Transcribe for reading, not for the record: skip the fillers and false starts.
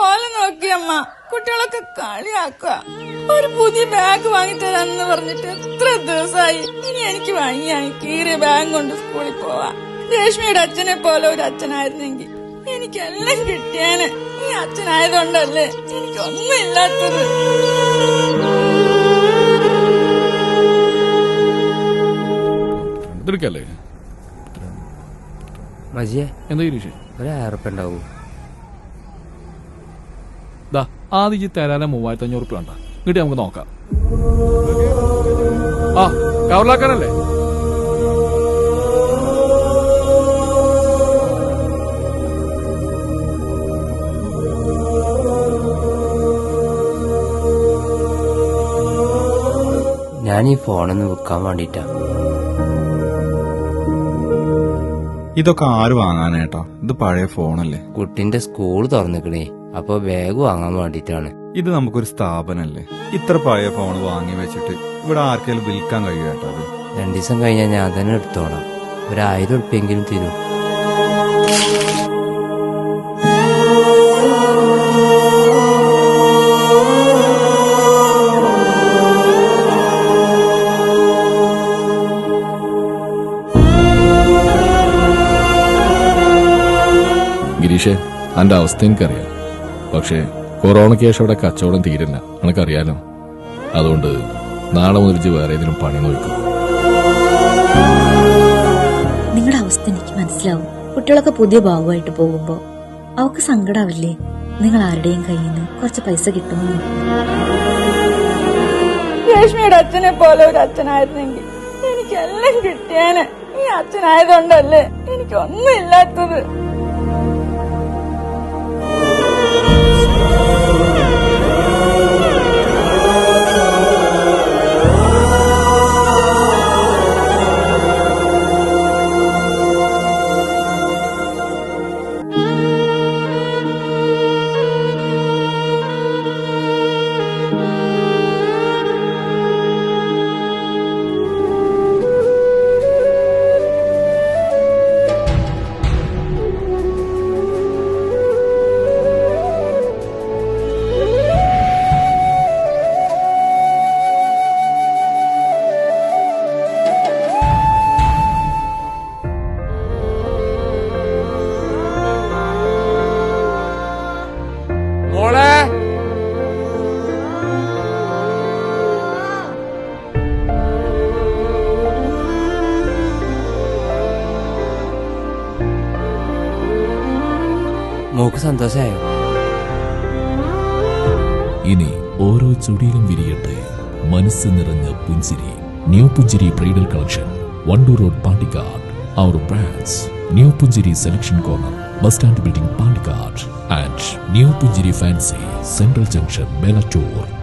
കോലം നോക്കിയമ്മ. കുട്ടികളൊക്കെ കളിയാക്കുക. ഒരു പുതിയ ബാഗ് വാങ്ങിത്തരാന്ന് പറഞ്ഞിട്ട് എത്ര ദിവസമായി. ഇനി എനിക്ക് വയ്യായി കീറിയ ബാഗ് കൊണ്ട് സ്കൂളിൽ പോവാ. രേഷ്മയുടെ അച്ഛനെ പോലെ ഒരു അച്ഛനായിരുന്നെങ്കിൽ എനിക്കെല്ലാം കിട്ടിയേനെ. ഈ അച്ഛനായതുകൊണ്ടല്ലേ എനിക്കൊന്നും ഇല്ലാത്തത്. ആദ്യം തരാനെ 3500 ഉറുപ്പിക വേണ്ട. ഇങ്ങോട്ട് നമുക്ക് നോക്കാം. ആ കവറിലാക്കാനല്ലേ? ഞാൻ ഈ ഫോണൊന്ന് വിൽക്കാൻ വേണ്ടിട്ടാ. ഇതൊക്കെ ആര് വാങ്ങാനേട്ടാ? ഇത് പഴയ ഫോണല്ലേ? കുട്ടിന്റെ സ്കൂൾ തുറന്നിക്കണേ, അപ്പൊ ബാഗ് വാങ്ങാൻ വേണ്ടിട്ടാണ്. ഇത് നമുക്കൊരു സ്ഥാപനല്ലേ? ഇത്ര പഴയ ഫോൺ വാങ്ങി വെച്ചിട്ട് ഇവിടെ ആർക്കെങ്കിലും വിൽക്കാൻ കഴിയുമേട്ടാ? അത് 2 ദിവസം കഴിഞ്ഞാൽ ഞാൻ തന്നെ എടുത്തോളാം. 1000 ഉറുപ്പിയെങ്കിലും തരൂ. ഗിരീഷേ, അന്റെ അവസ്ഥ എനിക്കറിയാം. പക്ഷേ കൊറോണയ്ക്ക് ശേഷം ഇവിടെ കച്ചവടം തീരില്ല, എനിക്കറിയാലോ. അതുകൊണ്ട് നാളെ മുതൽ വേറെ ഏതെങ്കിലും പണി നോക്കും. നിങ്ങളുടെ അവസ്ഥ എനിക്ക് മനസ്സിലാവും. കുട്ടികളൊക്കെ പുതിയ ഭാഗമായിട്ട് പോകുമ്പോ അവർക്ക് സങ്കടാവില്ലേ? നിങ്ങൾ ആരുടെയും കയ്യിൽ നിന്ന് കുറച്ച് പൈസ കിട്ടുമെന്ന്. രേഷ്മയുടെ അച്ഛനെ പോലെ ഒരു അച്ഛനായിരുന്നെങ്കിൽ എനിക്കെല്ലാം കിട്ടിയേനെ. ഈ അച്ഛനായതുകൊണ്ടല്ലേ എനിക്കൊന്നും ഇല്ലാത്തത്. മോക്ക് സന്തോഷായോ? ഇനി ഓരോ ചുടിയിലും വിരിയട്ടെ മനസ്സ് നിറഞ്ഞ പുഞ്ചിരി. ന്യൂ പുഞ്ചിരി bridal collection, Wandoor road, Pandikkad. Our brands, New Punjiri Selection Corner, Bus Stand Building, Palikad, and New Punjiri Fancy, Central Junction, Melator.